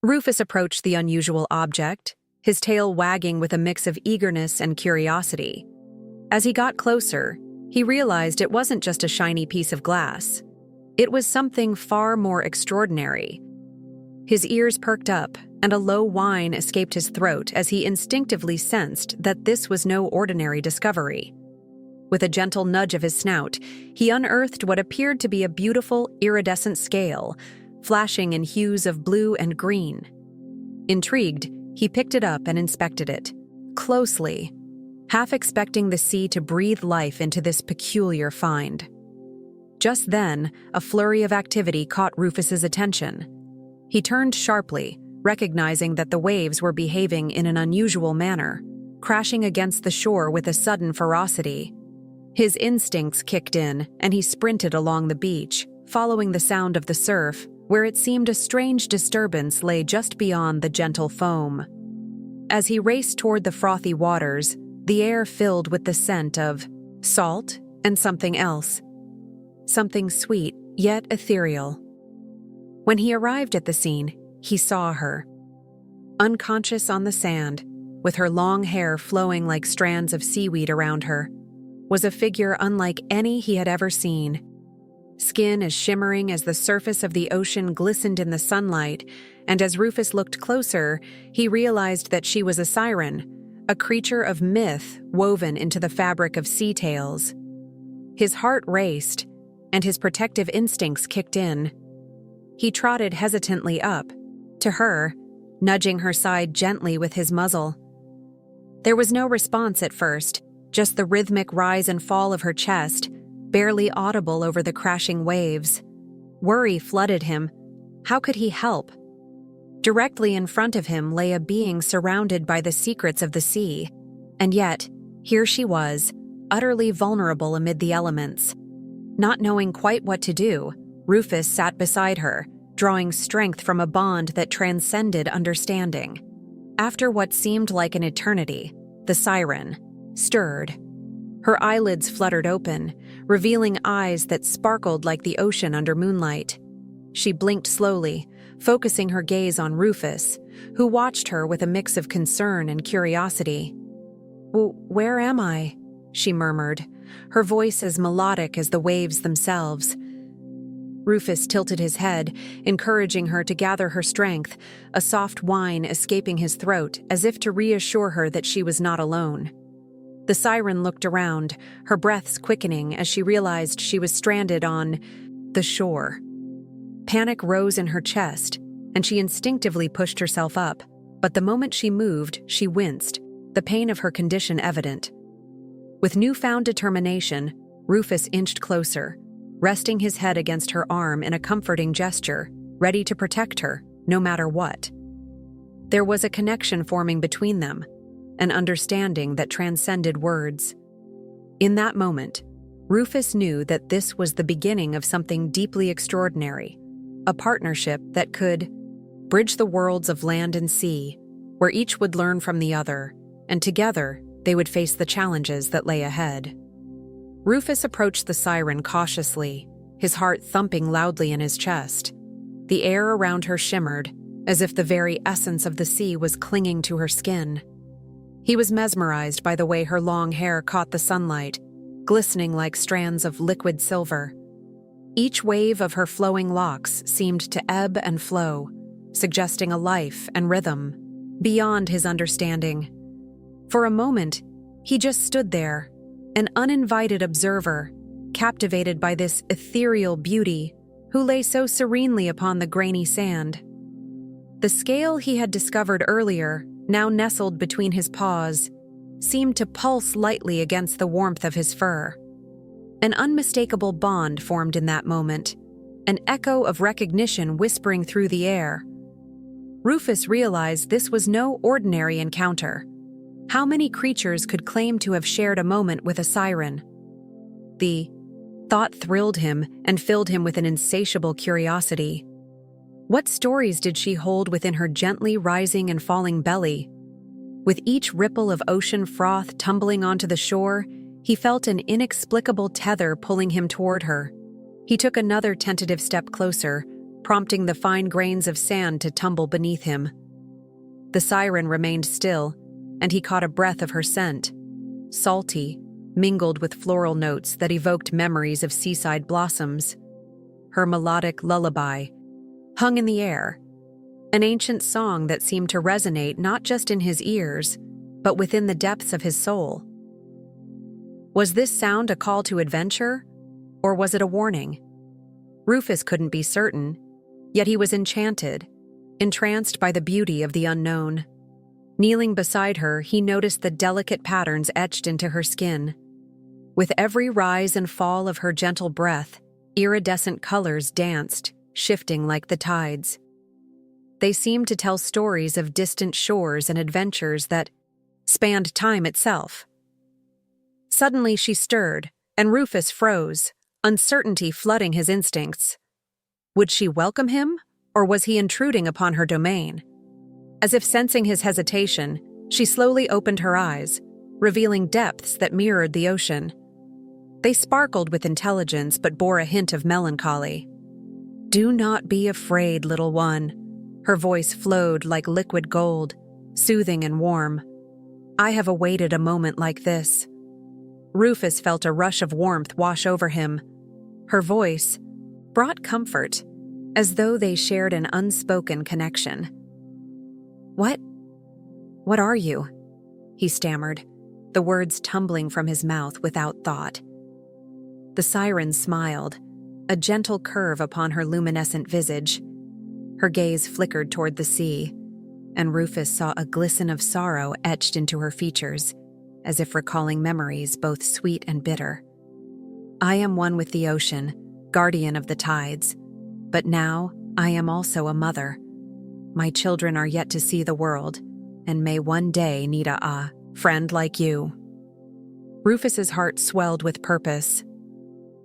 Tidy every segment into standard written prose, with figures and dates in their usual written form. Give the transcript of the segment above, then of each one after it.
Rufus approached the unusual object, his tail wagging with a mix of eagerness and curiosity. As he got closer, he realized it wasn't just a shiny piece of glass. It was something far more extraordinary. His ears perked up, and a low whine escaped his throat as he instinctively sensed that this was no ordinary discovery. With a gentle nudge of his snout, he unearthed what appeared to be a beautiful, iridescent scale, flashing in hues of blue and green. Intrigued, he picked it up and inspected it closely, half expecting the sea to breathe life into this peculiar find. Just then, a flurry of activity caught Rufus's attention. He turned sharply, recognizing that the waves were behaving in an unusual manner, crashing against the shore with a sudden ferocity. His instincts kicked in, and he sprinted along the beach, following the sound of the surf, where it seemed a strange disturbance lay just beyond the gentle foam. As he raced toward the frothy waters, the air filled with the scent of salt and something else. Something sweet, yet ethereal. When he arrived at the scene, he saw her. Unconscious on the sand, with her long hair flowing like strands of seaweed around her, was a figure unlike any he had ever seen. Skin as shimmering as the surface of the ocean glistened in the sunlight, and as Rufus looked closer, he realized that she was a siren, a creature of myth woven into the fabric of sea tales. His heart raced, and his protective instincts kicked in. He trotted hesitantly up, to her, nudging her side gently with his muzzle. There was no response at first, just the rhythmic rise and fall of her chest, barely audible over the crashing waves. Worry flooded him. How could he help? Directly in front of him lay a being surrounded by the secrets of the sea. And yet, here she was, utterly vulnerable amid the elements. Not knowing quite what to do, Rufus sat beside her, drawing strength from a bond that transcended understanding. After what seemed like an eternity, the siren stirred. Her eyelids fluttered open, revealing eyes that sparkled like the ocean under moonlight. She blinked slowly, focusing her gaze on Rufus, who watched her with a mix of concern and curiosity. "Where am I?" she murmured, her voice as melodic as the waves themselves. Rufus tilted his head, encouraging her to gather her strength, a soft whine escaping his throat as if to reassure her that she was not alone. The siren looked around, her breaths quickening as she realized she was stranded on the shore. Panic rose in her chest, and she instinctively pushed herself up, but the moment she moved, she winced, the pain of her condition evident. With newfound determination, Rufus inched closer, resting his head against her arm in a comforting gesture, ready to protect her, no matter what. There was a connection forming between them, an understanding that transcended words. In that moment, Rufus knew that this was the beginning of something deeply extraordinary, a partnership that could bridge the worlds of land and sea, where each would learn from the other, and together they would face the challenges that lay ahead. Rufus approached the siren cautiously, his heart thumping loudly in his chest. The air around her shimmered, as if the very essence of the sea was clinging to her skin. He was mesmerized by the way her long hair caught the sunlight, glistening like strands of liquid silver. Each wave of her flowing locks seemed to ebb and flow, suggesting a life and rhythm beyond his understanding. For a moment, he just stood there, an uninvited observer, captivated by this ethereal beauty who lay so serenely upon the grainy sand. The scale he had discovered earlier, now nestled between his paws, seemed to pulse lightly against the warmth of his fur. An unmistakable bond formed in that moment, an echo of recognition whispering through the air. Rufus realized this was no ordinary encounter. How many creatures could claim to have shared a moment with a siren? The thought thrilled him and filled him with an insatiable curiosity. What stories did she hold within her gently rising and falling belly? With each ripple of ocean froth tumbling onto the shore, he felt an inexplicable tether pulling him toward her. He took another tentative step closer, prompting the fine grains of sand to tumble beneath him. The siren remained still, and he caught a breath of her scent, salty, mingled with floral notes that evoked memories of seaside blossoms. Her melodic lullaby hung in the air, an ancient song that seemed to resonate not just in his ears, but within the depths of his soul. Was this sound a call to adventure, or was it a warning? Rufus couldn't be certain, yet he was enchanted, entranced by the beauty of the unknown. Kneeling beside her, he noticed the delicate patterns etched into her skin. With every rise and fall of her gentle breath, iridescent colors danced, shifting like the tides. They seemed to tell stories of distant shores and adventures that spanned time itself. Suddenly she stirred, and Rufus froze, uncertainty flooding his instincts. Would she welcome him, or was he intruding upon her domain? As if sensing his hesitation, she slowly opened her eyes, revealing depths that mirrored the ocean. They sparkled with intelligence but bore a hint of melancholy. "Do not be afraid, little one." Her voice flowed like liquid gold, soothing and warm. "I have awaited a moment like this." Rufus felt a rush of warmth wash over him. Her voice brought comfort, as though they shared an unspoken connection. What are you?" he stammered, the words tumbling from his mouth without thought. The siren smiled, a gentle curve upon her luminescent visage. Her gaze flickered toward the sea, and Rufus saw a glisten of sorrow etched into her features, as if recalling memories both sweet and bitter. "I am one with the ocean, guardian of the tides, but now I am also a mother. My children are yet to see the world, and may one day need a friend like you." Rufus's heart swelled with purpose.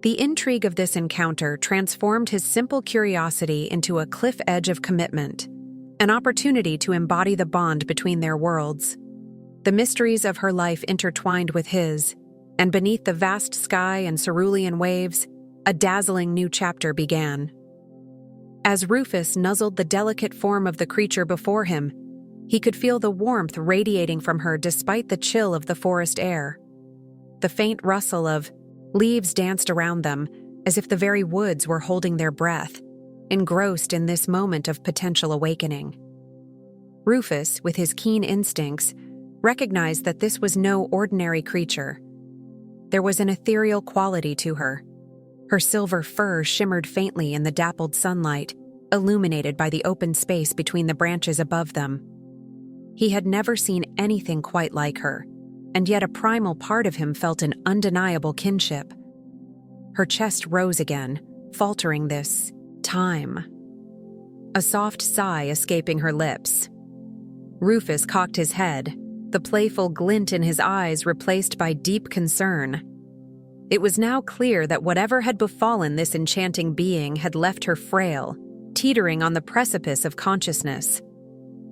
The intrigue of this encounter transformed his simple curiosity into a cliff edge of commitment, an opportunity to embody the bond between their worlds. The mysteries of her life intertwined with his, and beneath the vast sky and cerulean waves, a dazzling new chapter began. As Rufus nuzzled the delicate form of the creature before him, he could feel the warmth radiating from her despite the chill of the forest air. The faint rustle of leaves danced around them, as if the very woods were holding their breath, engrossed in this moment of potential awakening. Rufus, with his keen instincts, recognized that this was no ordinary creature. There was an ethereal quality to her. Her silver fur shimmered faintly in the dappled sunlight, illuminated by the open space between the branches above them. He had never seen anything quite like her, and yet a primal part of him felt an undeniable kinship. Her chest rose again, faltering this time. A soft sigh escaping her lips. Rufus cocked his head, the playful glint in his eyes replaced by deep concern. It was now clear that whatever had befallen this enchanting being had left her frail, teetering on the precipice of consciousness.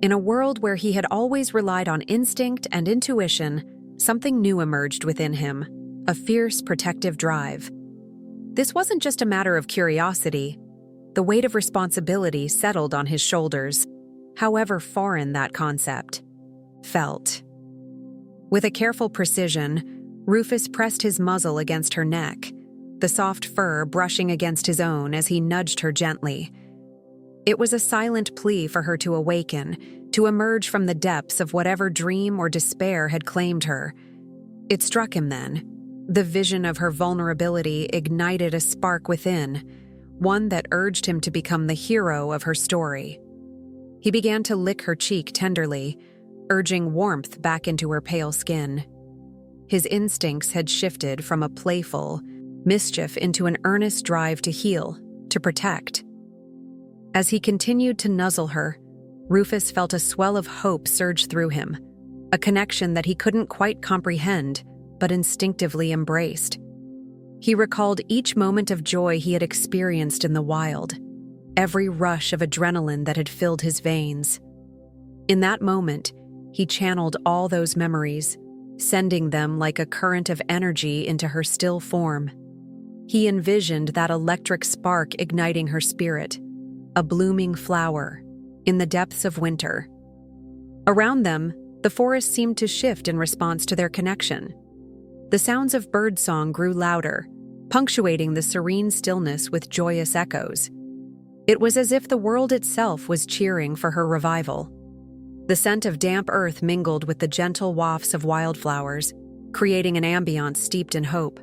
In a world where he had always relied on instinct and intuition, something new emerged within him, a fierce protective drive. This wasn't just a matter of curiosity. The weight of responsibility settled on his shoulders, however foreign that concept felt. With a careful precision, Rufus pressed his muzzle against her neck, the soft fur brushing against his own as he nudged her gently. It was a silent plea for her to awaken, to emerge from the depths of whatever dream or despair had claimed her. It struck him then. The vision of her vulnerability ignited a spark within, one that urged him to become the hero of her story. He began to lick her cheek tenderly, urging warmth back into her pale skin. His instincts had shifted from a playful mischief into an earnest drive to heal, to protect. As he continued to nuzzle her, Rufus felt a swell of hope surge through him, a connection that he couldn't quite comprehend, but instinctively embraced. He recalled each moment of joy he had experienced in the wild, every rush of adrenaline that had filled his veins. In that moment, he channeled all those memories, sending them like a current of energy into her still form. He envisioned that electric spark igniting her spirit, a blooming flower, in the depths of winter. Around them, the forest seemed to shift in response to their connection. The sounds of birdsong grew louder, punctuating the serene stillness with joyous echoes. It was as if the world itself was cheering for her revival. The scent of damp earth mingled with the gentle wafts of wildflowers, creating an ambiance steeped in hope.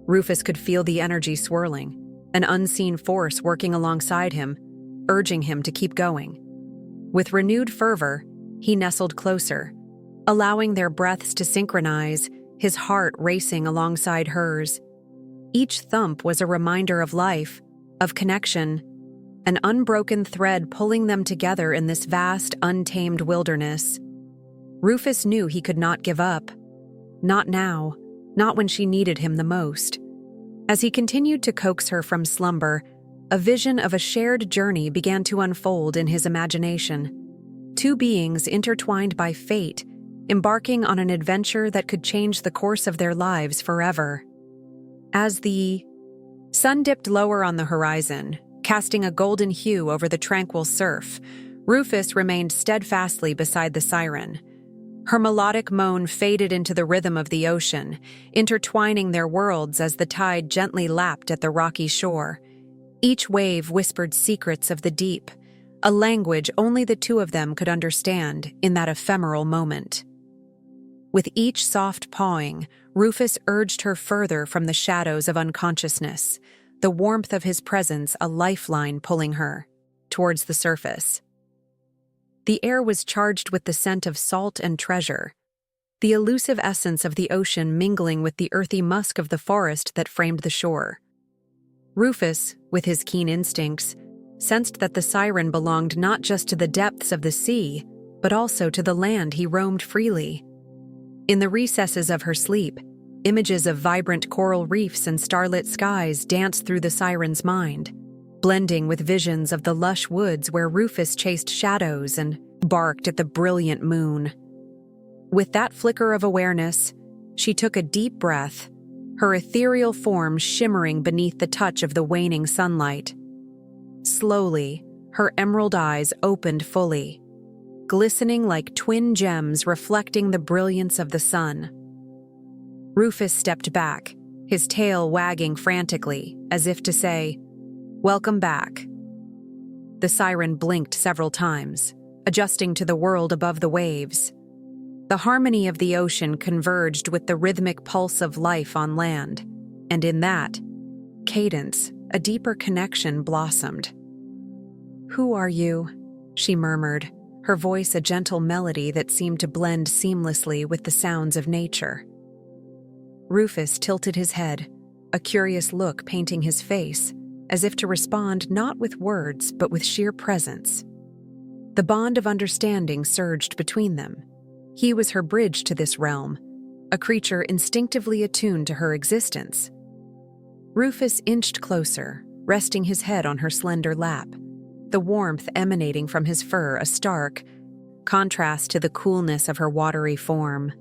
Rufus could feel the energy swirling, an unseen force working alongside him, urging him to keep going. With renewed fervor, he nestled closer, allowing their breaths to synchronize, his heart racing alongside hers. Each thump was a reminder of life, of connection, an unbroken thread pulling them together in this vast, untamed wilderness. Rufus knew he could not give up. Not now, not when she needed him the most. As he continued to coax her from slumber, a vision of a shared journey began to unfold in his imagination. Two beings intertwined by fate, embarking on an adventure that could change the course of their lives forever. As the sun dipped lower on the horizon, casting a golden hue over the tranquil surf, Rufus remained steadfastly beside the siren. Her melodic moan faded into the rhythm of the ocean, intertwining their worlds as the tide gently lapped at the rocky shore. Each wave whispered secrets of the deep, a language only the two of them could understand in that ephemeral moment. With each soft pawing, Rufus urged her further from the shadows of unconsciousness, the warmth of his presence a lifeline pulling her towards the surface. The air was charged with the scent of salt and treasure, the elusive essence of the ocean mingling with the earthy musk of the forest that framed the shore. Rufus, with his keen instincts, sensed that the siren belonged not just to the depths of the sea, but also to the land he roamed freely. In the recesses of her sleep, images of vibrant coral reefs and starlit skies danced through the siren's mind, blending with visions of the lush woods where Rufus chased shadows and barked at the brilliant moon. With that flicker of awareness, she took a deep breath, her ethereal form shimmering beneath the touch of the waning sunlight. Slowly, her emerald eyes opened fully, glistening like twin gems reflecting the brilliance of the sun. Rufus stepped back, his tail wagging frantically, as if to say, "Welcome back." The siren blinked several times, adjusting to the world above the waves. The harmony of the ocean converged with the rhythmic pulse of life on land, and in that cadence, a deeper connection blossomed. "Who are you?" she murmured, her voice a gentle melody that seemed to blend seamlessly with the sounds of nature. Rufus tilted his head, a curious look painting his face, as if to respond not with words but with sheer presence. The bond of understanding surged between them. He was her bridge to this realm, a creature instinctively attuned to her existence. Rufus inched closer, resting his head on her slender lap, the warmth emanating from his fur a stark contrast to the coolness of her watery form.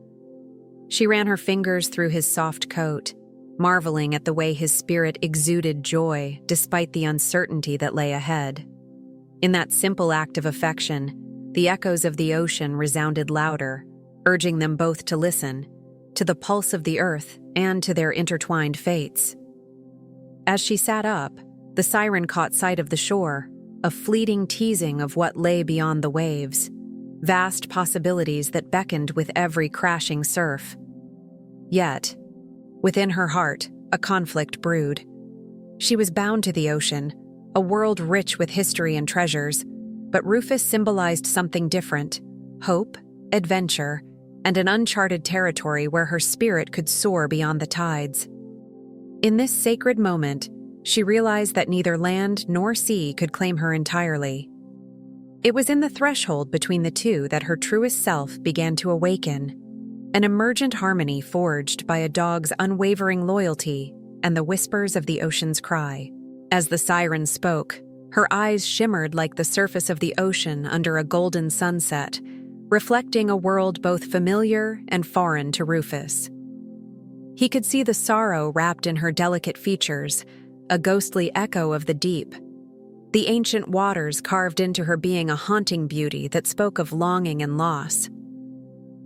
She ran her fingers through his soft coat, marveling at the way his spirit exuded joy despite the uncertainty that lay ahead. In that simple act of affection, the echoes of the ocean resounded louder, urging them both to listen, to the pulse of the earth and to their intertwined fates. As she sat up, the siren caught sight of the shore, a fleeting teasing of what lay beyond the waves, vast possibilities that beckoned with every crashing surf. Yet, within her heart, a conflict brewed. She was bound to the ocean, a world rich with history and treasures, but Rufus symbolized something different: hope, adventure, and an uncharted territory where her spirit could soar beyond the tides. In this sacred moment, she realized that neither land nor sea could claim her entirely. It was in the threshold between the two that her truest self began to awaken, an emergent harmony forged by a dog's unwavering loyalty and the whispers of the ocean's cry. As the siren spoke, her eyes shimmered like the surface of the ocean under a golden sunset, reflecting a world both familiar and foreign to Rufus. He could see the sorrow wrapped in her delicate features, a ghostly echo of the deep. the ancient waters carved into her being a haunting beauty that spoke of longing and loss.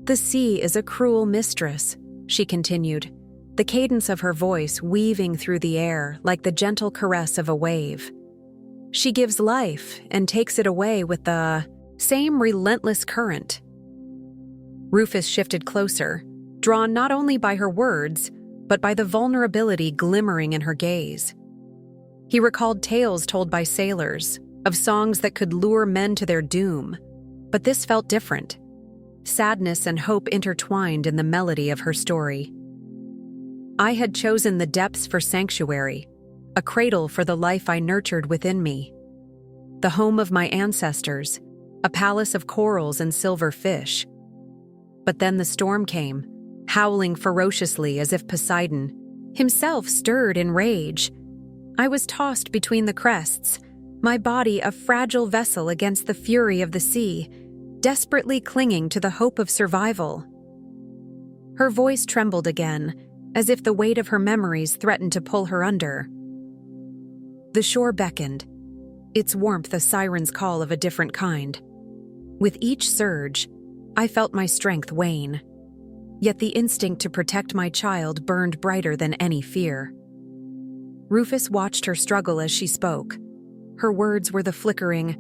"The sea is a cruel mistress," she continued, the cadence of her voice weaving through the air like the gentle caress of a wave. "She gives life and takes it away with the same relentless current." Rufus shifted closer, drawn not only by her words, but by the vulnerability glimmering in her gaze. He recalled tales told by sailors, of songs that could lure men to their doom, but this felt different. Sadness and hope intertwined in the melody of her story. "I had chosen the depths for sanctuary, a cradle for the life I nurtured within me. The home of my ancestors, a palace of corals and silver fish. But then the storm came, howling ferociously as if Poseidon himself stirred in rage. I was tossed between the crests, my body a fragile vessel against the fury of the sea, desperately clinging to the hope of survival." Her voice trembled again, as if the weight of her memories threatened to pull her under. The shore beckoned, its warmth a siren's call of a different kind. With each surge, I felt my strength wane, yet the instinct to protect my child burned brighter than any fear. Rufus watched her struggle as she spoke. Her words were the flickering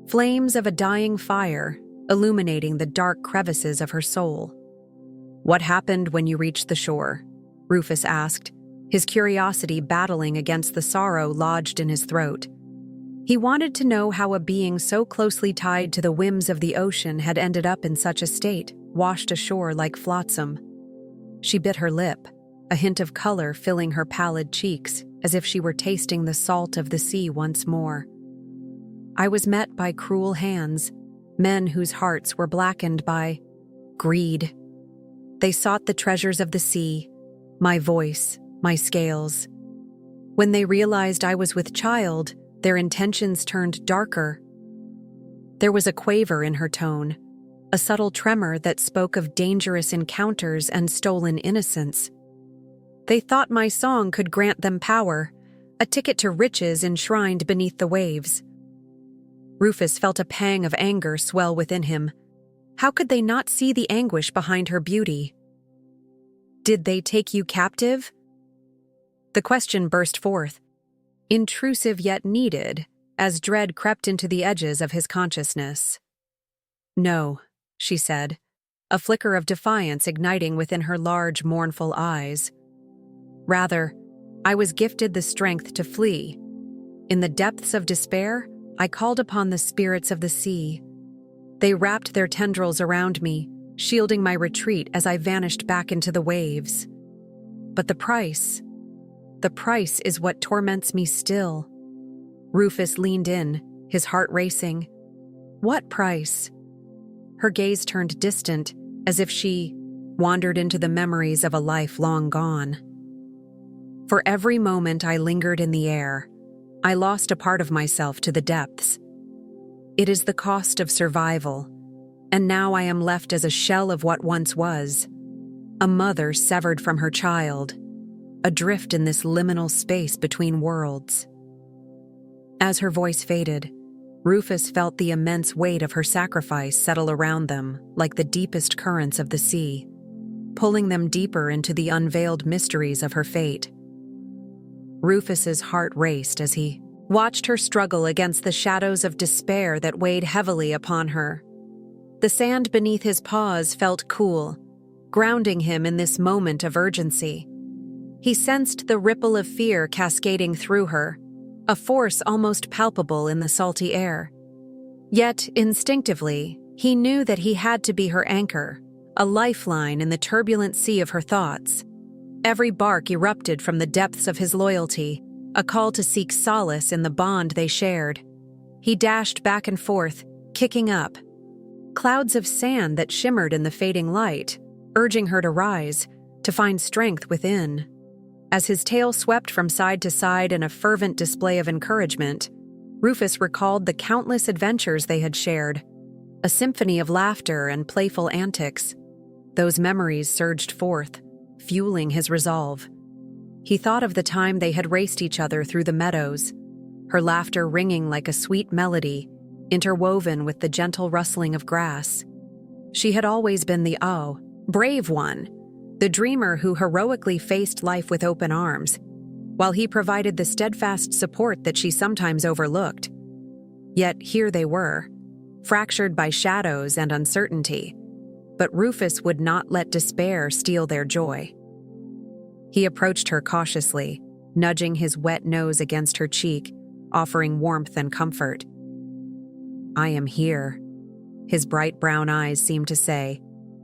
flames of a dying fire, illuminating the dark crevices of her soul. "What happened when you reached the shore?" Rufus asked, his curiosity battling against the sorrow lodged in his throat. He wanted to know how a being so closely tied to the whims of the ocean had ended up in such a state, washed ashore like flotsam. She bit her lip, a hint of color filling her pallid cheeks, as if she were tasting the salt of the sea once more. "I was met by cruel hands, men whose hearts were blackened by greed. They sought the treasures of the sea, my voice, my scales. When they realized I was with child, their intentions turned darker." There was a quaver in her tone, a subtle tremor that spoke of dangerous encounters and stolen innocence. "They thought my song could grant them power, a ticket to riches enshrined beneath the waves." Rufus felt a pang of anger swell within him. How could they not see the anguish behind her beauty? "Did they take you captive?" The question burst forth, intrusive yet needed, as dread crept into the edges of his consciousness. "No," she said, a flicker of defiance igniting within her large, mournful eyes. "Rather, I was gifted the strength to flee. In the depths of despair, I called upon the spirits of the sea. They wrapped their tendrils around me, shielding my retreat as I vanished back into the waves. But the price is what torments me still." Rufus leaned in, his heart racing. "What price?" Her gaze turned distant, as if she wandered into the memories of a life long gone. "For every moment I lingered in the air, I lost a part of myself to the depths. It is the cost of survival, and now I am left as a shell of what once was, a mother severed from her child, adrift in this liminal space between worlds." As her voice faded, Rufus felt the immense weight of her sacrifice settle around them like the deepest currents of the sea, pulling them deeper into the unveiled mysteries of her fate. Rufus's heart raced as he watched her struggle against the shadows of despair that weighed heavily upon her. The sand beneath his paws felt cool, grounding him in this moment of urgency. He sensed the ripple of fear cascading through her, a force almost palpable in the salty air. Yet, instinctively, he knew that he had to be her anchor, a lifeline in the turbulent sea of her thoughts. Every bark erupted from the depths of his loyalty, a call to seek solace in the bond they shared. He dashed back and forth, kicking up clouds of sand that shimmered in the fading light, urging her to rise, to find strength within. As his tail swept from side to side in a fervent display of encouragement, Rufus recalled the countless adventures they had shared, a symphony of laughter and playful antics. Those memories surged forth, fueling his resolve. He thought of the time they had raced each other through the meadows, her laughter ringing like a sweet melody, interwoven with the gentle rustling of grass. She had always been the brave one, the dreamer who heroically faced life with open arms, while he provided the steadfast support that she sometimes overlooked. Yet here they were, fractured by shadows and uncertainty, but Rufus would not let despair steal their joy. He approached her cautiously, nudging his wet nose against her cheek, offering warmth and comfort. "I am here," his bright brown eyes seemed to say,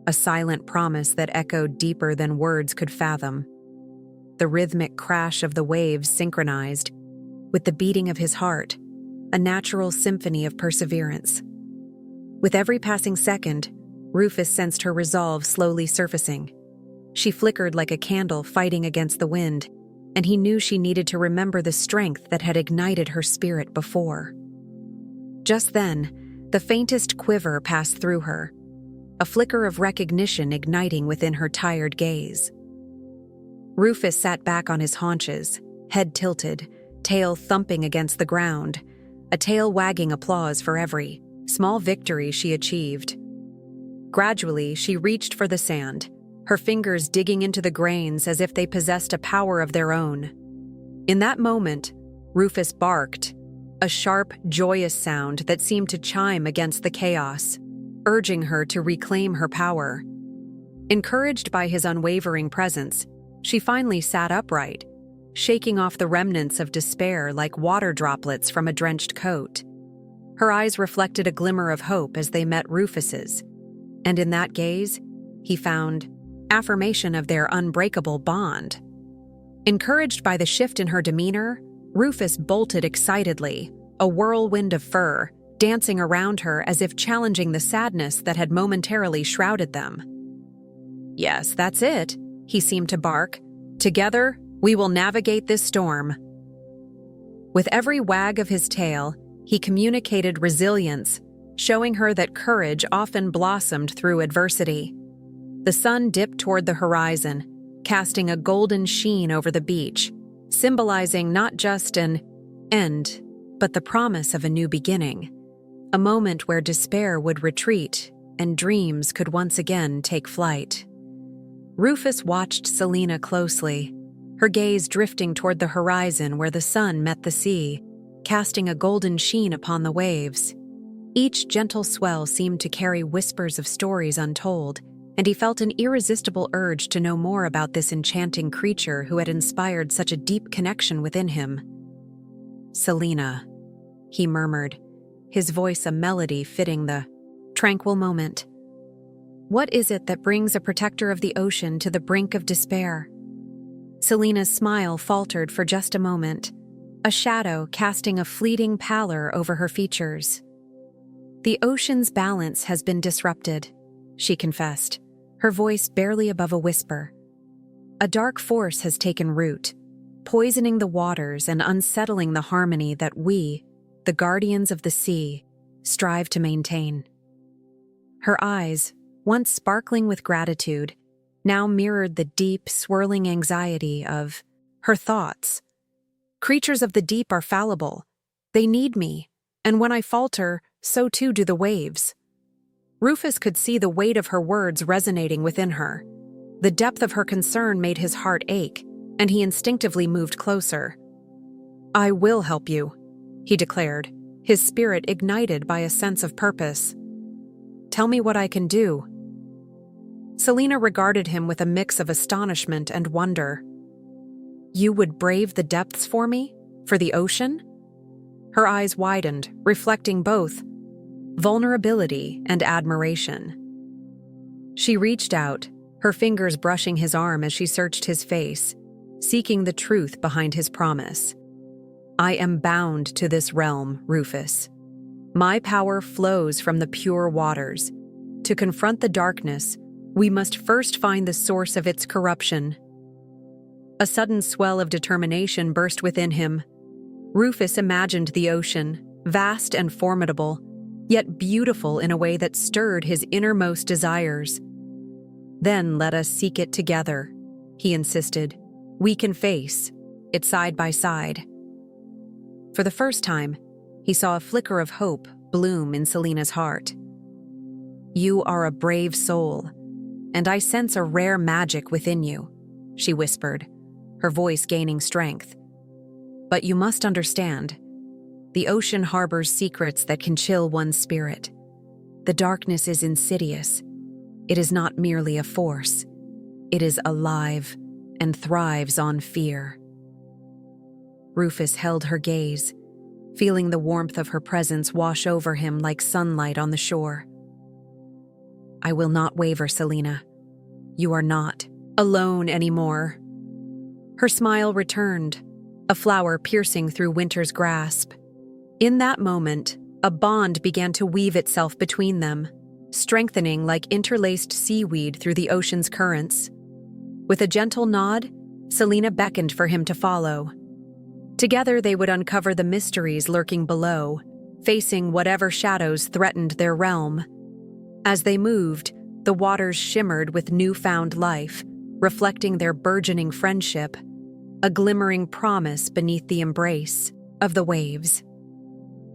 a silent promise that echoed deeper than words could fathom. The rhythmic crash of the waves synchronized with the beating of his heart, a natural symphony of perseverance. With every passing second, Rufus sensed her resolve slowly surfacing. She flickered like a candle fighting against the wind, and he knew she needed to remember the strength that had ignited her spirit before. Just then, the faintest quiver passed through her, a flicker of recognition igniting within her tired gaze. Rufus sat back on his haunches, head tilted, tail thumping against the ground, a tail wagging applause for every small victory she achieved. Gradually, she reached for the sand, her fingers digging into the grains as if they possessed a power of their own. In that moment, Rufus barked, a sharp, joyous sound that seemed to chime against the chaos, urging her to reclaim her power. Encouraged by his unwavering presence, she finally sat upright, shaking off the remnants of despair like water droplets from a drenched coat. Her eyes reflected a glimmer of hope as they met Rufus's, and in that gaze, he found affirmation of their unbreakable bond. Encouraged by the shift in her demeanor, Rufus bolted excitedly, a whirlwind of fur, dancing around her as if challenging the sadness that had momentarily shrouded them. "Yes, that's it," he seemed to bark. "Together, we will navigate this storm." With every wag of his tail, he communicated resilience, showing her that courage often blossomed through adversity. The sun dipped toward the horizon, casting a golden sheen over the beach, symbolizing not just an end, but the promise of a new beginning, a moment where despair would retreat and dreams could once again take flight. Rufus watched Selina closely, her gaze drifting toward the horizon where the sun met the sea, casting a golden sheen upon the waves. Each gentle swell seemed to carry whispers of stories untold, and he felt an irresistible urge to know more about this enchanting creature who had inspired such a deep connection within him. "Selina," he murmured, his voice a melody fitting the tranquil moment. "What is it that brings a protector of the ocean to the brink of despair?" Selina's smile faltered for just a moment, a shadow casting a fleeting pallor over her features. "The ocean's balance has been disrupted," she confessed, her voice barely above a whisper. "A dark force has taken root, poisoning the waters and unsettling the harmony that we, the guardians of the sea, strive to maintain." Her eyes, once sparkling with gratitude, now mirrored the deep, swirling anxiety of her thoughts. "Creatures of the deep are fallible. They need me, and when I falter, so too do the waves." Rufus could see the weight of her words resonating within her. The depth of her concern made his heart ache, and he instinctively moved closer. "I will help you," he declared, his spirit ignited by a sense of purpose. "Tell me what I can do." Selina regarded him with a mix of astonishment and wonder. "You would brave the depths for me? For the ocean?" Her eyes widened, reflecting both vulnerability and admiration. She reached out, her fingers brushing his arm as she searched his face, seeking the truth behind his promise. "I am bound to this realm, Rufus. My power flows from the pure waters. To confront the darkness, we must first find the source of its corruption." A sudden swell of determination burst within him. Rufus imagined the ocean, vast and formidable, yet beautiful in a way that stirred his innermost desires. "Then let us seek it together," he insisted. "We can face it side by side." For the first time, he saw a flicker of hope bloom in Selena's heart. "You are a brave soul, and I sense a rare magic within you," she whispered, her voice gaining strength. "But you must understand, the ocean harbors secrets that can chill one's spirit. The darkness is insidious. It is not merely a force. It is alive and thrives on fear." Rufus held her gaze, feeling the warmth of her presence wash over him like sunlight on the shore. "I will not waver, Selena. You are not alone anymore." Her smile returned, a flower piercing through winter's grasp. In that moment, a bond began to weave itself between them, strengthening like interlaced seaweed through the ocean's currents. With a gentle nod, Selena beckoned for him to follow. Together they would uncover the mysteries lurking below, facing whatever shadows threatened their realm. As they moved, the waters shimmered with newfound life, reflecting their burgeoning friendship, a glimmering promise beneath the embrace of the waves.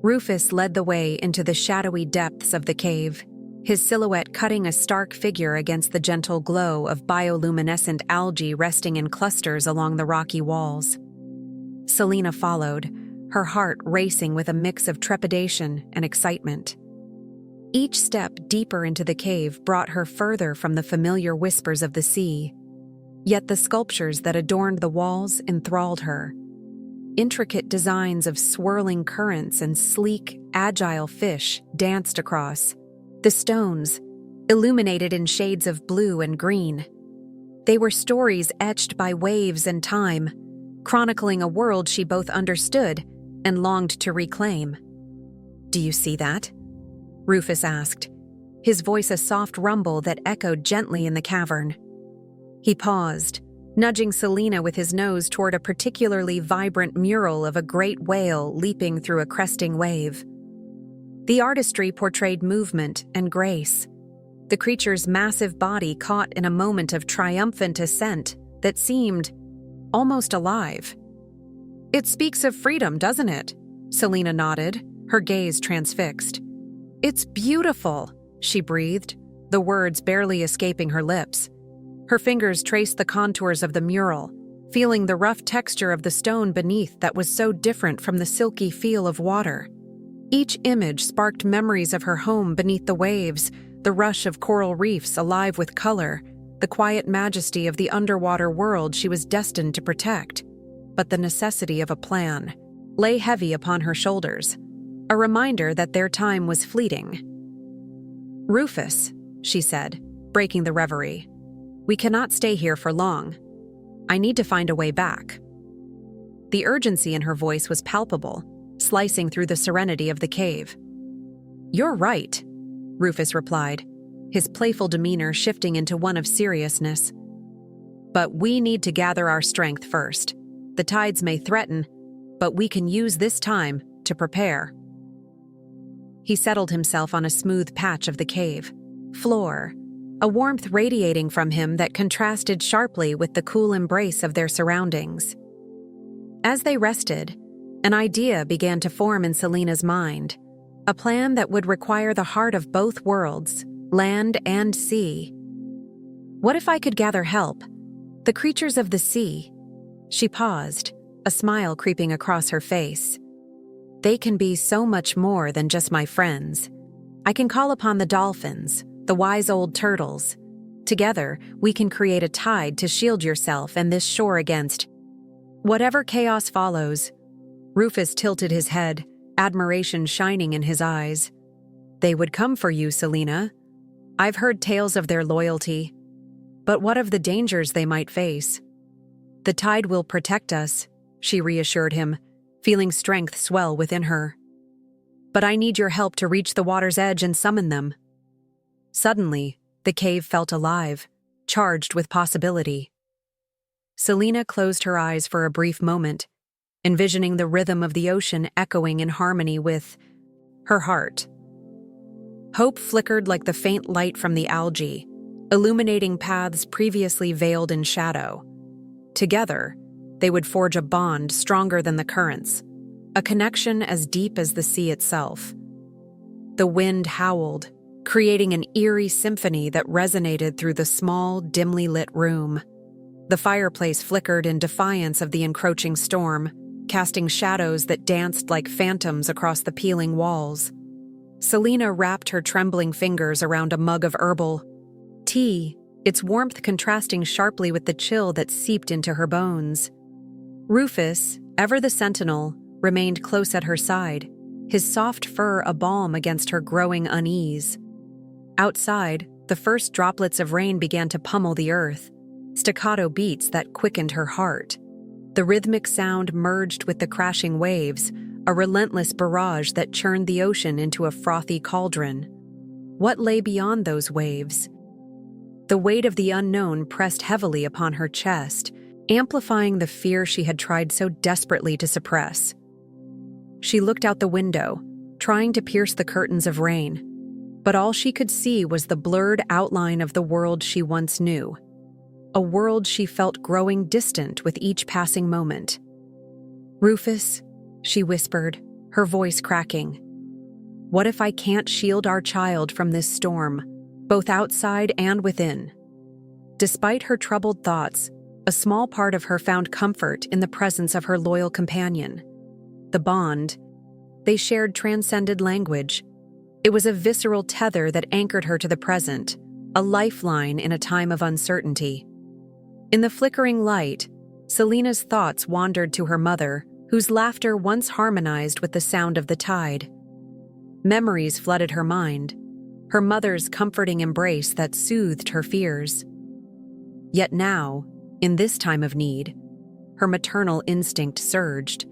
Rufus led the way into the shadowy depths of the cave, his silhouette cutting a stark figure against the gentle glow of bioluminescent algae resting in clusters along the rocky walls. Selena followed, her heart racing with a mix of trepidation and excitement. Each step deeper into the cave brought her further from the familiar whispers of the sea, yet the sculptures that adorned the walls enthralled her. Intricate designs of swirling currents and sleek, agile fish danced across the stones, illuminated in shades of blue and green. They were stories etched by waves and time, chronicling a world she both understood and longed to reclaim. "Do you see that?" Rufus asked, his voice a soft rumble that echoed gently in the cavern. He paused, nudging Selena with his nose toward a particularly vibrant mural of a great whale leaping through a cresting wave. The artistry portrayed movement and grace, the creature's massive body caught in a moment of triumphant ascent that seemed almost alive. "It speaks of freedom, doesn't it?" Selena nodded, her gaze transfixed. "It's beautiful," she breathed, the words barely escaping her lips. Her fingers traced the contours of the mural, feeling the rough texture of the stone beneath that was so different from the silky feel of water. Each image sparked memories of her home beneath the waves, the rush of coral reefs alive with color, the quiet majesty of the underwater world she was destined to protect. But the necessity of a plan lay heavy upon her shoulders, a reminder that their time was fleeting. "Rufus," she said, breaking the reverie, "we cannot stay here for long. I need to find a way back." The urgency in her voice was palpable, slicing through the serenity of the cave. "You're right," Rufus replied, his playful demeanor shifting into one of seriousness. "But we need to gather our strength first. The tides may threaten, but we can use this time to prepare." He settled himself on a smooth patch of the cave floor, a warmth radiating from him that contrasted sharply with the cool embrace of their surroundings. As they rested, an idea began to form in Selena's mind, a plan that would require the heart of both worlds, land and sea. What if I could gather help? The creatures of the sea. She paused, a smile creeping across her face. They can be so much more than just my friends. I can call upon the dolphins, the wise old turtles. Together, we can create a tide to shield yourself and this shore against whatever chaos follows. Rufus tilted his head, admiration shining in his eyes. "They would come for you, Selena. I've heard tales of their loyalty. But what of the dangers they might face?" "The tide will protect us," she reassured him, feeling strength swell within her. "But I need your help to reach the water's edge and summon them." Suddenly, the cave felt alive, charged with possibility. Selena closed her eyes for a brief moment, envisioning the rhythm of the ocean echoing in harmony with her heart. Hope flickered like the faint light from the algae, illuminating paths previously veiled in shadow. Together, they would forge a bond stronger than the currents, a connection as deep as the sea itself. The wind howled, creating an eerie symphony that resonated through the small, dimly lit room. The fireplace flickered in defiance of the encroaching storm, casting shadows that danced like phantoms across the peeling walls. Selina wrapped her trembling fingers around a mug of herbal tea, its warmth contrasting sharply with the chill that seeped into her bones. Rufus, ever the sentinel, remained close at her side, his soft fur a balm against her growing unease. Outside, the first droplets of rain began to pummel the earth, staccato beats that quickened her heart. The rhythmic sound merged with the crashing waves, a relentless barrage that churned the ocean into a frothy cauldron. What lay beyond those waves? The weight of the unknown pressed heavily upon her chest, amplifying the fear she had tried so desperately to suppress. She looked out the window, trying to pierce the curtains of rain, but all she could see was the blurred outline of the world she once knew. A world she felt growing distant with each passing moment. "Rufus," she whispered, her voice cracking. "What if I can't shield our child from this storm, both outside and within?" Despite her troubled thoughts, a small part of her found comfort in the presence of her loyal companion. The bond they shared transcended language. It was a visceral tether that anchored her to the present, a lifeline in a time of uncertainty. In the flickering light, Selina's thoughts wandered to her mother, whose laughter once harmonized with the sound of the tide. Memories flooded her mind, her mother's comforting embrace that soothed her fears. Yet now, in this time of need, her maternal instinct surged.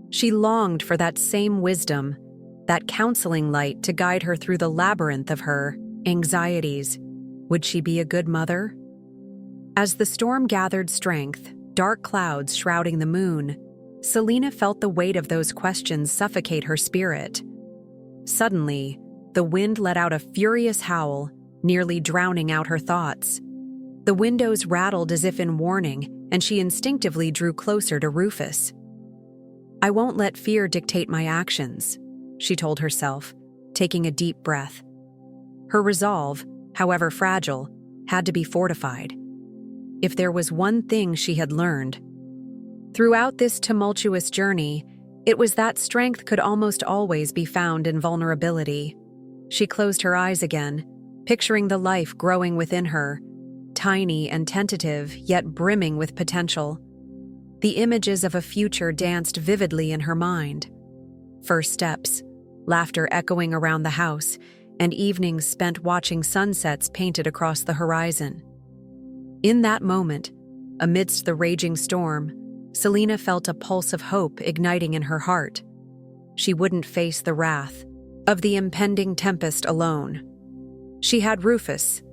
She longed for that same wisdom, that counseling light to guide her through the labyrinth of her anxieties. Would she be a good mother? As the storm gathered strength, dark clouds shrouding the moon, Selina felt the weight of those questions suffocate her spirit. Suddenly, the wind let out a furious howl, nearly drowning out her thoughts. The windows rattled as if in warning, and she instinctively drew closer to Rufus. "I won't let fear dictate my actions," she told herself, taking a deep breath. Her resolve, however fragile, had to be fortified. If there was one thing she had learned throughout this tumultuous journey, it was that strength could almost always be found in vulnerability. She closed her eyes again, picturing the life growing within her, tiny and tentative, yet brimming with potential. The images of a future danced vividly in her mind. First steps, laughter echoing around the house, and evenings spent watching sunsets painted across the horizon. In that moment, amidst the raging storm, Selina felt a pulse of hope igniting in her heart. She wouldn't face the wrath of the impending tempest alone. She had Rufus,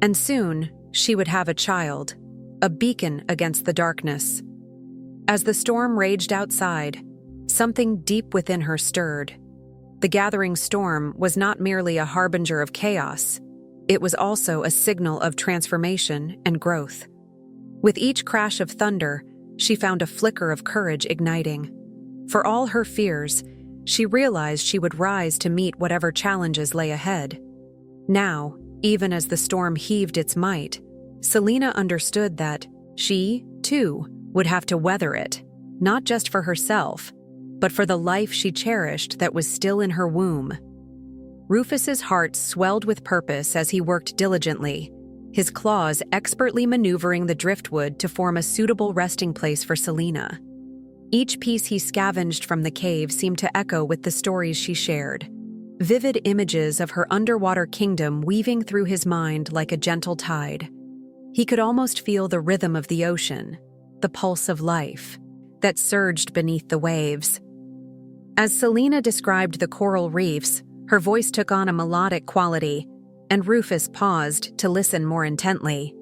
and soon she would have a child, a beacon against the darkness. As the storm raged outside, something deep within her stirred. The gathering storm was not merely a harbinger of chaos, it was also a signal of transformation and growth. With each crash of thunder, she found a flicker of courage igniting. For all her fears, she realized she would rise to meet whatever challenges lay ahead. Now, even as the storm heaved its might, Selina understood that she, too, would have to weather it, not just for herself, but for the life she cherished that was still in her womb. Rufus's heart swelled with purpose as he worked diligently, his claws expertly maneuvering the driftwood to form a suitable resting place for Selina. Each piece he scavenged from the cave seemed to echo with the stories she shared, vivid images of her underwater kingdom weaving through his mind like a gentle tide. He could almost feel the rhythm of the ocean, the pulse of life, that surged beneath the waves. As Selina described the coral reefs, her voice took on a melodic quality, and Rufus paused to listen more intently.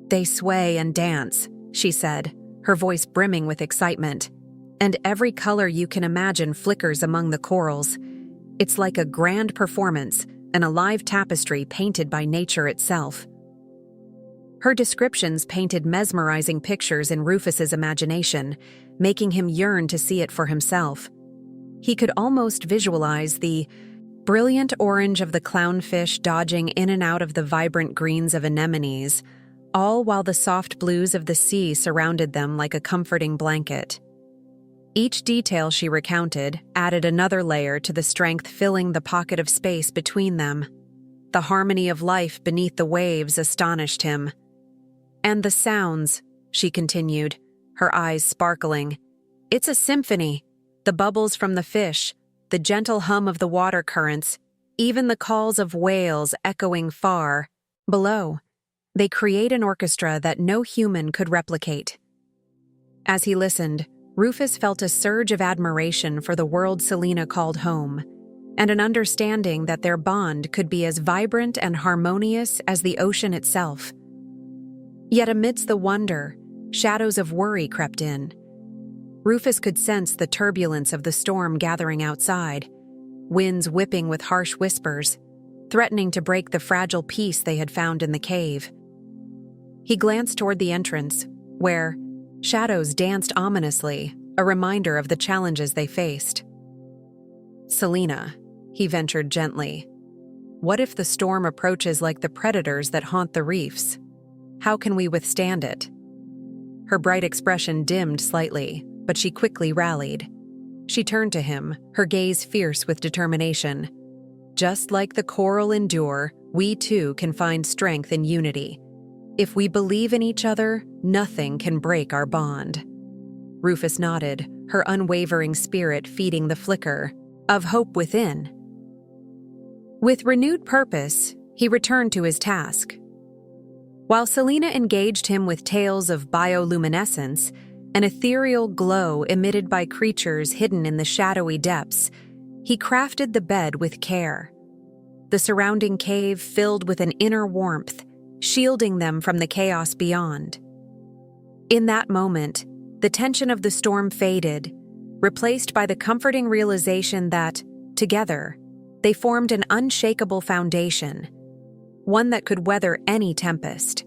"They sway and dance," she said, her voice brimming with excitement, "and every color you can imagine flickers among the corals. It's like a grand performance, an alive tapestry painted by nature itself." Her descriptions painted mesmerizing pictures in Rufus's imagination, making him yearn to see it for himself. He could almost visualize the brilliant orange of the clownfish dodging in and out of the vibrant greens of anemones, all while the soft blues of the sea surrounded them like a comforting blanket. Each detail she recounted added another layer to the strength filling the pocket of space between them. The harmony of life beneath the waves astonished him. "And the sounds," she continued, her eyes sparkling. "It's a symphony. The bubbles from the fish, the gentle hum of the water currents, even the calls of whales echoing far below. They create an orchestra that no human could replicate." As he listened, Rufus felt a surge of admiration for the world Selina called home, and an understanding that their bond could be as vibrant and harmonious as the ocean itself. Yet amidst the wonder, shadows of worry crept in. Rufus could sense the turbulence of the storm gathering outside, winds whipping with harsh whispers, threatening to break the fragile peace they had found in the cave. He glanced toward the entrance, where shadows danced ominously, a reminder of the challenges they faced. "Selina," he ventured gently, "what if the storm approaches like the predators that haunt the reefs? How can we withstand it?" Her bright expression dimmed slightly, but she quickly rallied. She turned to him, her gaze fierce with determination. "Just like the coral endure, we too can find strength in unity. If we believe in each other, nothing can break our bond." Rufus nodded, her unwavering spirit feeding the flicker of hope within. With renewed purpose, he returned to his task. While Selina engaged him with tales of bioluminescence, an ethereal glow emitted by creatures hidden in the shadowy depths, he crafted the bed with care. The surrounding cave filled with an inner warmth, shielding them from the chaos beyond. In that moment, the tension of the storm faded, replaced by the comforting realization that, together, they formed an unshakable foundation, one that could weather any tempest.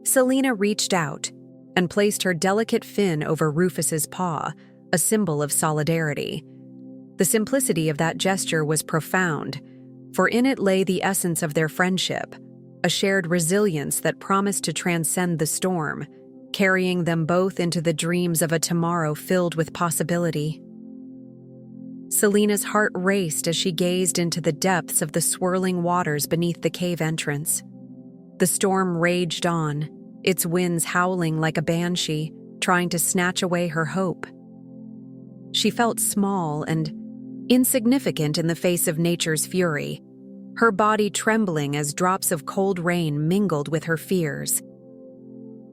Selina reached out and placed her delicate fin over Rufus's paw, a symbol of solidarity. The simplicity of that gesture was profound, for in it lay the essence of their friendship, a shared resilience that promised to transcend the storm, carrying them both into the dreams of a tomorrow filled with possibility. Selina's heart raced as she gazed into the depths of the swirling waters beneath the cave entrance. The storm raged on, its winds howling like a banshee, trying to snatch away her hope. She felt small and insignificant in the face of nature's fury, her body trembling as drops of cold rain mingled with her fears.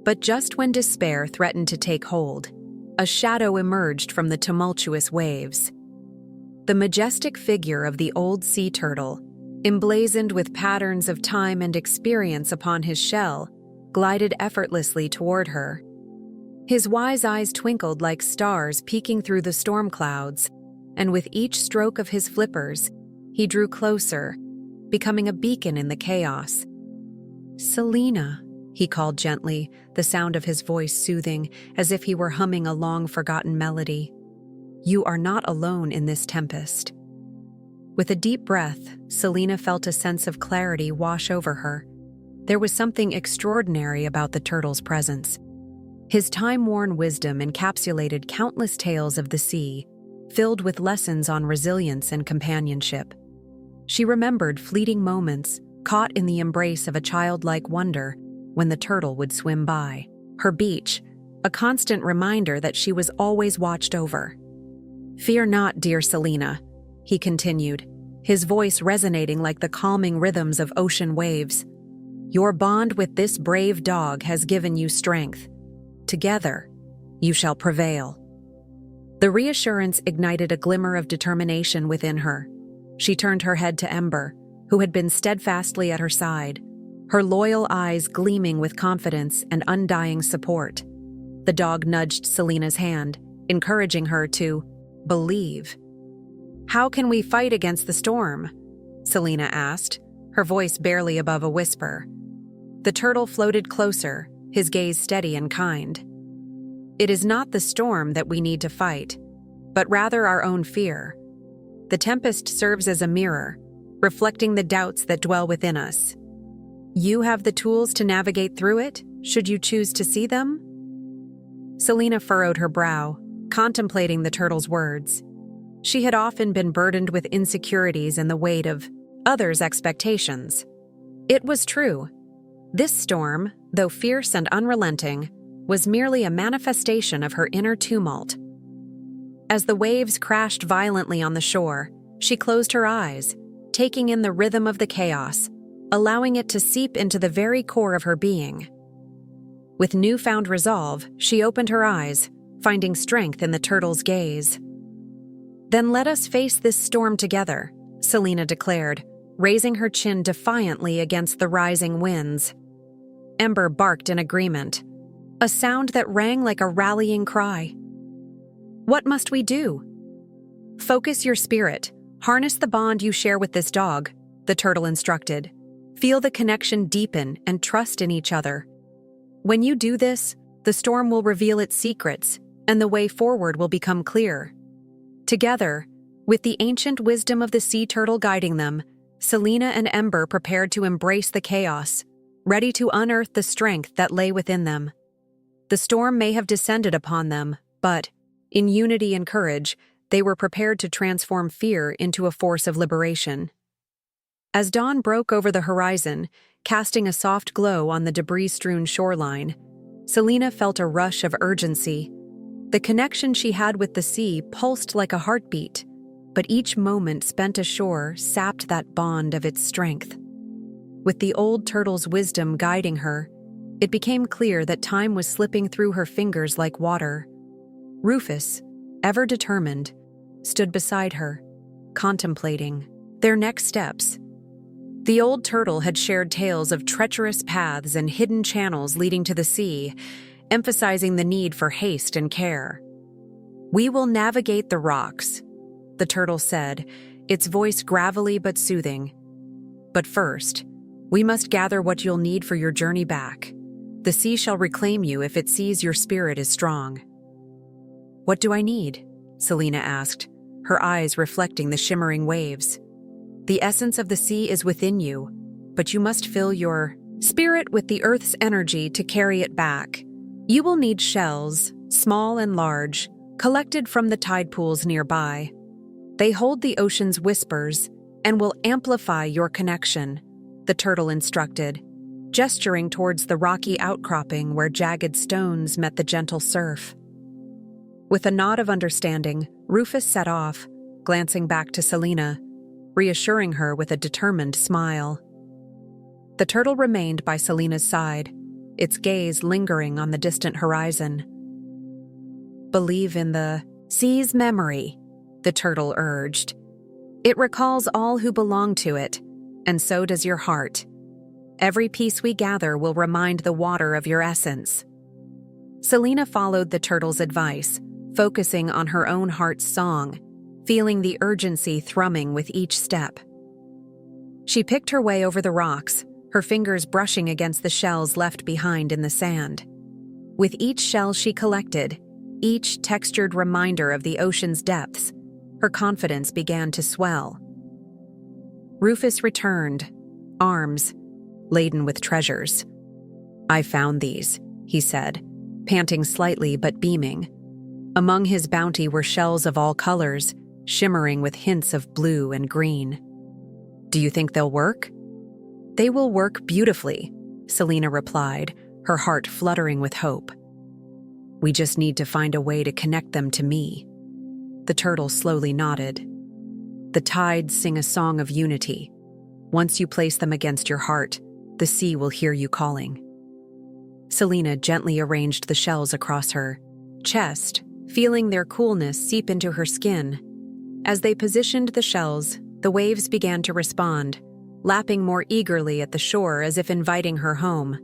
But just when despair threatened to take hold, a shadow emerged from the tumultuous waves. The majestic figure of the old sea turtle, emblazoned with patterns of time and experience upon his shell, glided effortlessly toward her. His wise eyes twinkled like stars peeking through the storm clouds, and with each stroke of his flippers, he drew closer, becoming a beacon in the chaos. "Selina," he called gently, the sound of his voice soothing, as if he were humming a long-forgotten melody. "You are not alone in this tempest." With a deep breath, Selina felt a sense of clarity wash over her. There was something extraordinary about the turtle's presence. His time-worn wisdom encapsulated countless tales of the sea, filled with lessons on resilience and companionship. She remembered fleeting moments, caught in the embrace of a childlike wonder, when the turtle would swim by her beach, a constant reminder that she was always watched over. "Fear not, dear Selina," he continued, his voice resonating like the calming rhythms of ocean waves. "Your bond with this brave dog has given you strength. Together, you shall prevail." The reassurance ignited a glimmer of determination within her. She turned her head to Ember, who had been steadfastly at her side, her loyal eyes gleaming with confidence and undying support. The dog nudged Selina's hand, encouraging her to believe. "How can we fight against the storm?" Selina asked, her voice barely above a whisper. The turtle floated closer, his gaze steady and kind. It is not the storm that we need to fight, but rather our own fear. The tempest serves as a mirror, reflecting the doubts that dwell within us. You have the tools to navigate through it, should you choose to see them? Selina furrowed her brow, contemplating the turtle's words. She had often been burdened with insecurities and the weight of others' expectations. It was true. This storm, though fierce and unrelenting, was merely a manifestation of her inner tumult. As the waves crashed violently on the shore, she closed her eyes, taking in the rhythm of the chaos, allowing it to seep into the very core of her being. With newfound resolve, she opened her eyes, finding strength in the turtle's gaze. "Then let us face this storm together," Selina declared, raising her chin defiantly against the rising winds. Ember barked in agreement, a sound that rang like a rallying cry. "What must we do?" "Focus your spirit, harness the bond you share with this dog," the turtle instructed. "Feel the connection deepen and trust in each other. When you do this, the storm will reveal its secrets, and the way forward will become clear." Together, with the ancient wisdom of the sea turtle guiding them, Selina and Ember prepared to embrace the chaos, ready to unearth the strength that lay within them. The storm may have descended upon them, but, in unity and courage, they were prepared to transform fear into a force of liberation. As dawn broke over the horizon, casting a soft glow on the debris-strewn shoreline, Selina felt a rush of urgency. The connection she had with the sea pulsed like a heartbeat, but each moment spent ashore sapped that bond of its strength. With the old turtle's wisdom guiding her, it became clear that time was slipping through her fingers like water. Rufus, ever determined, stood beside her, contemplating their next steps. The old turtle had shared tales of treacherous paths and hidden channels leading to the sea, emphasizing the need for haste and care. "We will navigate the rocks," the turtle said, its voice gravelly but soothing. "But first, we must gather what you'll need for your journey back. The sea shall reclaim you if it sees your spirit is strong." "What do I need?" Selina asked, her eyes reflecting the shimmering waves. "The essence of the sea is within you, but you must fill your spirit with the earth's energy to carry it back. You will need shells, small and large, collected from the tide pools nearby. They hold the ocean's whispers and will amplify your connection," the turtle instructed, gesturing towards the rocky outcropping where jagged stones met the gentle surf. With a nod of understanding, Rufus set off, glancing back to Selina, reassuring her with a determined smile. The turtle remained by Selina's side, its gaze lingering on the distant horizon. "Believe in the sea's memory," the turtle urged. "It recalls all who belong to it, and so does your heart. Every piece we gather will remind the water of your essence." Selina followed the turtle's advice, focusing on her own heart's song, feeling the urgency thrumming with each step. She picked her way over the rocks, her fingers brushing against the shells left behind in the sand. With each shell she collected, each textured reminder of the ocean's depths, her confidence began to swell. Rufus returned, arms laden with treasures. "I found these," he said, panting slightly but beaming. Among his bounty were shells of all colors, shimmering with hints of blue and green. "Do you think they'll work?" "They will work beautifully," Selina replied, her heart fluttering with hope. "We just need to find a way to connect them to me." The turtle slowly nodded. "The tides sing a song of unity. Once you place them against your heart, the sea will hear you calling." Selina gently arranged the shells across her chest, feeling their coolness seep into her skin. As they positioned the shells, the waves began to respond, lapping more eagerly at the shore as if inviting her home.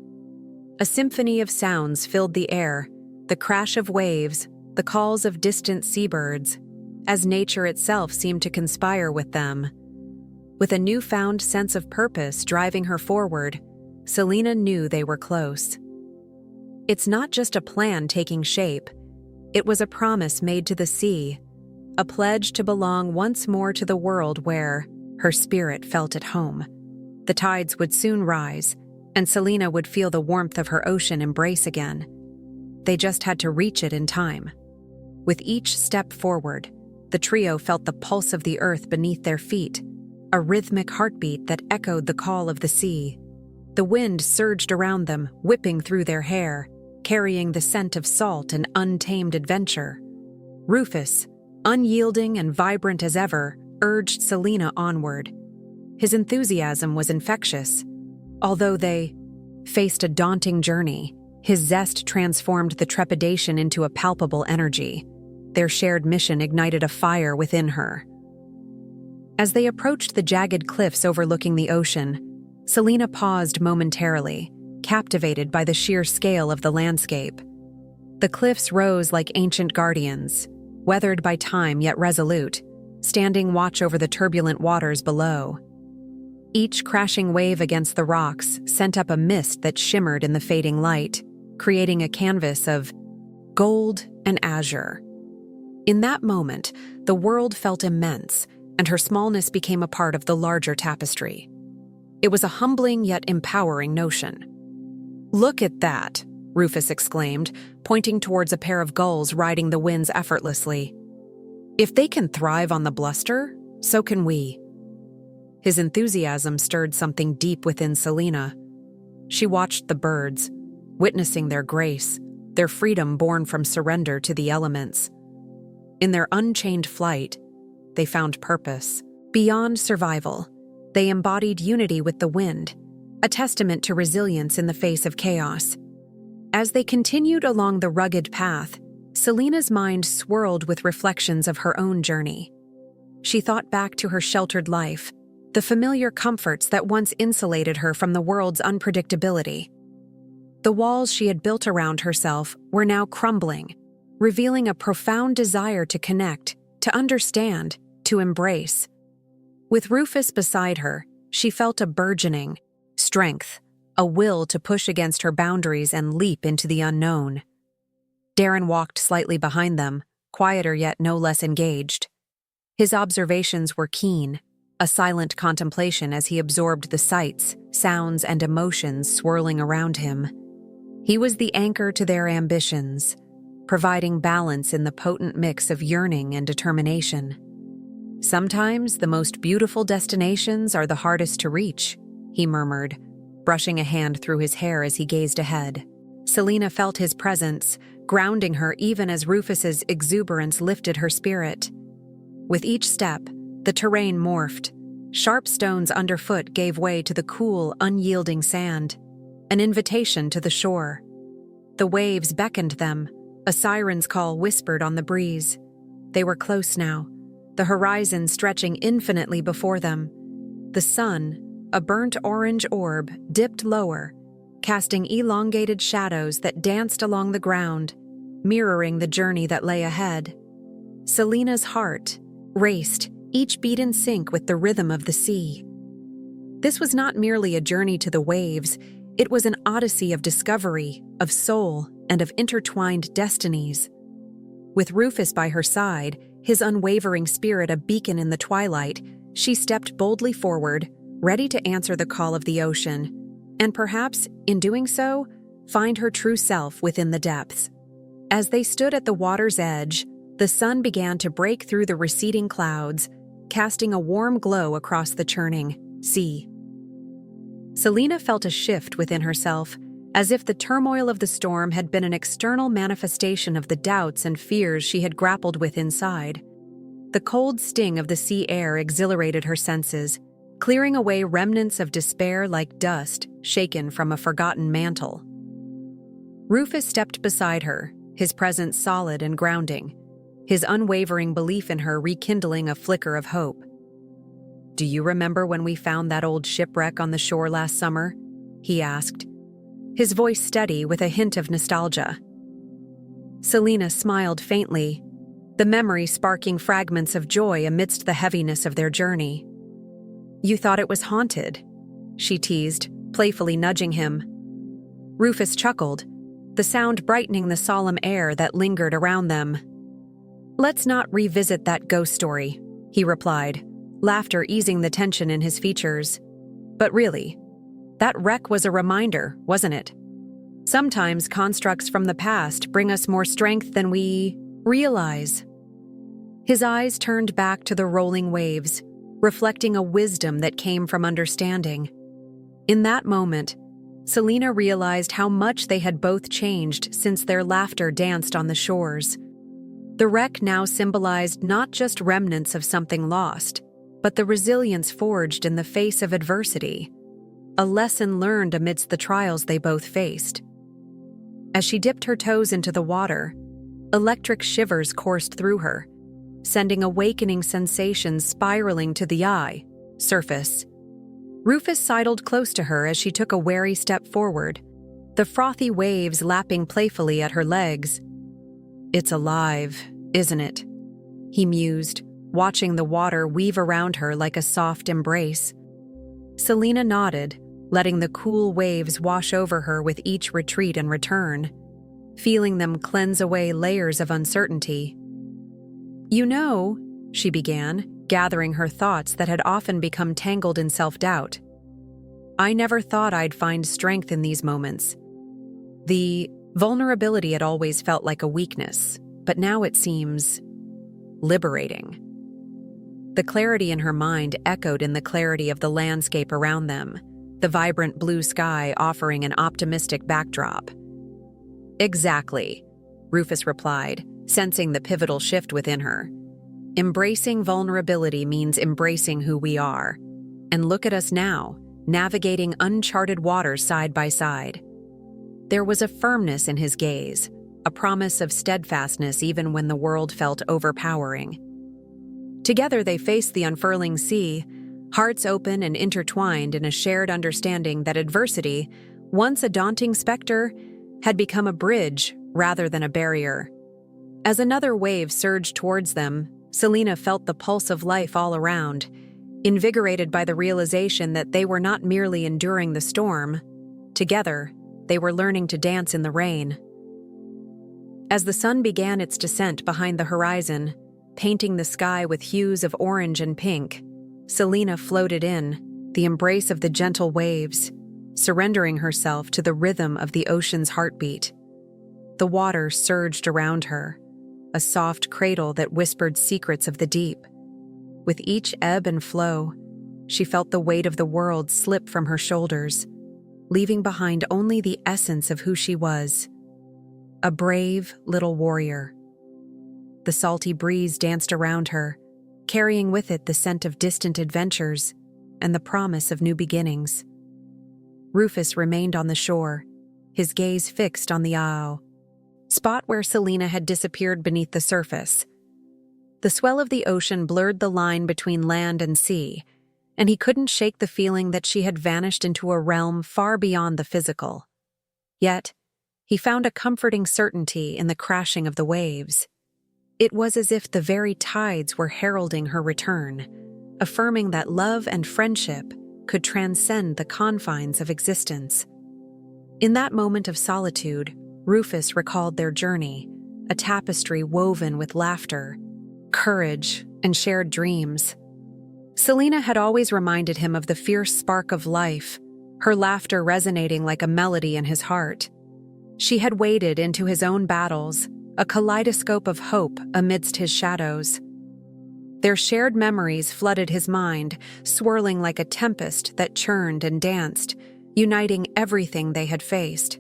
A symphony of sounds filled the air, the crash of waves, the calls of distant seabirds, as nature itself seemed to conspire with them. With a newfound sense of purpose driving her forward, Selina knew they were close. It's not just a plan taking shape, It was a promise made to the sea, a pledge to belong once more to the world where her spirit felt at home. The tides would soon rise, and Selina would feel the warmth of her ocean embrace again. They just had to reach it in time. With each step forward, the trio felt the pulse of the earth beneath their feet, a rhythmic heartbeat that echoed the call of the sea. The wind surged around them, whipping through their hair, carrying the scent of salt and untamed adventure. Rufus, unyielding and vibrant as ever, urged Selina onward. His enthusiasm was infectious. Although they faced a daunting journey, his zest transformed the trepidation into a palpable energy. Their shared mission ignited a fire within her. As they approached the jagged cliffs overlooking the ocean, Selina paused momentarily, captivated by the sheer scale of the landscape. The cliffs rose like ancient guardians, weathered by time yet resolute, standing watch over the turbulent waters below. Each crashing wave against the rocks sent up a mist that shimmered in the fading light, creating a canvas of gold and azure. In that moment, the world felt immense, and her smallness became a part of the larger tapestry. It was a humbling yet empowering notion. "Look at that," Rufus exclaimed, pointing towards a pair of gulls riding the winds effortlessly. "If they can thrive on the bluster, so can we." His enthusiasm stirred something deep within Selina. She watched the birds, witnessing their grace, their freedom born from surrender to the elements. In their unchained flight, they found purpose. Beyond survival, they embodied unity with the wind, a testament to resilience in the face of chaos. As they continued along the rugged path, Selina's mind swirled with reflections of her own journey. She thought back to her sheltered life, the familiar comforts that once insulated her from the world's unpredictability. The walls she had built around herself were now crumbling, revealing a profound desire to connect, to understand, to embrace. With Rufus beside her, she felt a burgeoning strength, a will to push against her boundaries and leap into the unknown. Darren walked slightly behind them, quieter yet no less engaged. His observations were keen, a silent contemplation as he absorbed the sights, sounds, and emotions swirling around him. He was the anchor to their ambitions, providing balance in the potent mix of yearning and determination. "Sometimes the most beautiful destinations are the hardest to reach," he murmured, brushing a hand through his hair as he gazed ahead. Selina felt his presence, grounding her even as Rufus's exuberance lifted her spirit. With each step, the terrain morphed. Sharp stones underfoot gave way to the cool, unyielding sand, an invitation to the shore. The waves beckoned them, a siren's call whispered on the breeze. They were close now, the horizon stretching infinitely before them. The sun, a burnt orange orb, dipped lower, casting elongated shadows that danced along the ground, mirroring the journey that lay ahead. Selina's heart raced, each beat in sync with the rhythm of the sea. This was not merely a journey to the waves, it was an odyssey of discovery, of soul, and of intertwined destinies. With Rufus by her side, his unwavering spirit a beacon in the twilight, she stepped boldly forward, ready to answer the call of the ocean, and perhaps, in doing so, find her true self within the depths. As they stood at the water's edge, the sun began to break through the receding clouds, casting a warm glow across the churning sea. Selina felt a shift within herself, as if the turmoil of the storm had been an external manifestation of the doubts and fears she had grappled with inside. The cold sting of the sea air exhilarated her senses, clearing away remnants of despair like dust shaken from a forgotten mantle. Rufus stepped beside her, his presence solid and grounding, his unwavering belief in her rekindling a flicker of hope. "Do you remember when we found that old shipwreck on the shore last summer?" he asked, his voice steady with a hint of nostalgia. Selina smiled faintly, the memory sparking fragments of joy amidst the heaviness of their journey. "You thought it was haunted," she teased, playfully nudging him. Rufus chuckled, the sound brightening the solemn air that lingered around them. "Let's not revisit that ghost story," he replied, laughter easing the tension in his features. "But really, that wreck was a reminder, wasn't it? Sometimes constructs from the past bring us more strength than we realize." His eyes turned back to the rolling waves, reflecting a wisdom that came from understanding. In that moment, Selena realized how much they had both changed since their laughter danced on the shores. The wreck now symbolized not just remnants of something lost, but the resilience forged in the face of adversity, a lesson learned amidst the trials they both faced. As she dipped her toes into the water, electric shivers coursed through her, sending awakening sensations spiraling to the eye surface. Rufus sidled close to her as she took a wary step forward, the frothy waves lapping playfully at her legs. "It's alive, isn't it?" he mused, watching the water weave around her like a soft embrace. Selena nodded, letting the cool waves wash over her with each retreat and return, feeling them cleanse away layers of uncertainty. "You know," she began, gathering her thoughts that had often become tangled in self-doubt, "I never thought I'd find strength in these moments. The vulnerability had always felt like a weakness, but now it seems liberating." The clarity in her mind echoed in the clarity of the landscape around them, the vibrant blue sky offering an optimistic backdrop. "Exactly," Rufus replied, sensing the pivotal shift within her. "Embracing vulnerability means embracing who we are. And look at us now, navigating uncharted waters side by side." There was a firmness in his gaze, a promise of steadfastness even when the world felt overpowering. Together they faced the unfurling sea, hearts open and intertwined in a shared understanding that adversity, once a daunting specter, had become a bridge rather than a barrier. As another wave surged towards them, Selena felt the pulse of life all around, invigorated by the realization that they were not merely enduring the storm. Together, they were learning to dance in the rain. As the sun began its descent behind the horizon, painting the sky with hues of orange and pink, Selena floated in, the embrace of the gentle waves, surrendering herself to the rhythm of the ocean's heartbeat. The water surged around her, a soft cradle that whispered secrets of the deep. With each ebb and flow, she felt the weight of the world slip from her shoulders, leaving behind only the essence of who she was, a brave little warrior. The salty breeze danced around her, carrying with it the scent of distant adventures and the promise of new beginnings. Rufus remained on the shore, his gaze fixed on the isle, spot where Selena had disappeared beneath the surface. The swell of the ocean blurred the line between land and sea, and he couldn't shake the feeling that she had vanished into a realm far beyond the physical. Yet, he found a comforting certainty in the crashing of the waves. It was as if the very tides were heralding her return, affirming that love and friendship could transcend the confines of existence. In that moment of solitude, Rufus recalled their journey, a tapestry woven with laughter, courage, and shared dreams. Selena had always reminded him of the fierce spark of life, her laughter resonating like a melody in his heart. She had waded into his own battles, a kaleidoscope of hope amidst his shadows. Their shared memories flooded his mind, swirling like a tempest that churned and danced, uniting everything they had faced.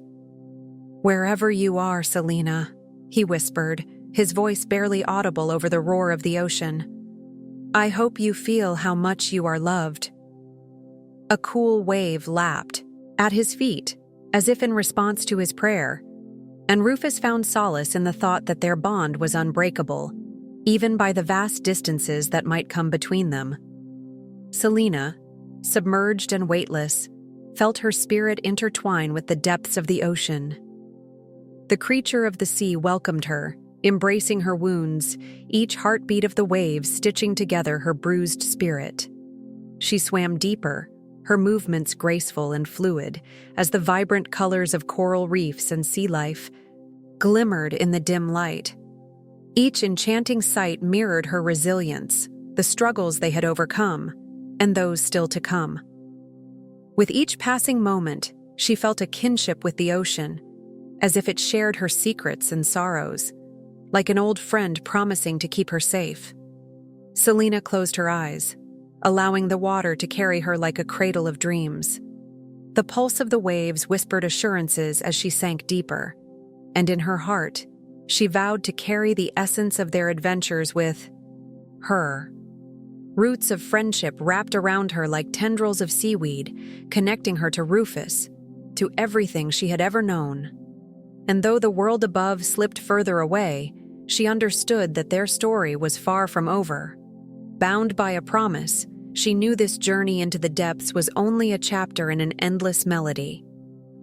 "Wherever you are, Selena," he whispered, his voice barely audible over the roar of the ocean, "I hope you feel how much you are loved." A cool wave lapped at his feet, as if in response to his prayer, and Rufus found solace in the thought that their bond was unbreakable, even by the vast distances that might come between them. Selena, submerged and weightless, felt her spirit intertwine with the depths of the ocean. The creature of the sea welcomed her, embracing her wounds, each heartbeat of the waves stitching together her bruised spirit. She swam deeper, her movements graceful and fluid as the vibrant colors of coral reefs and sea life glimmered in the dim light. Each enchanting sight mirrored her resilience, the struggles they had overcome, and those still to come. With each passing moment, she felt a kinship with the ocean, as if it shared her secrets and sorrows, like an old friend promising to keep her safe. Selena closed her eyes, allowing the water to carry her like a cradle of dreams. The pulse of the waves whispered assurances as she sank deeper, and in her heart, she vowed to carry the essence of their adventures with her. Roots of friendship wrapped around her like tendrils of seaweed, connecting her to Rufus, to everything she had ever known. And though the world above slipped further away, she understood that their story was far from over. Bound by a promise, she knew this journey into the depths was only a chapter in an endless melody,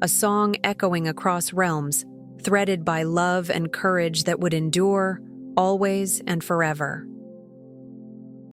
a song echoing across realms, threaded by love and courage that would endure, always and forever.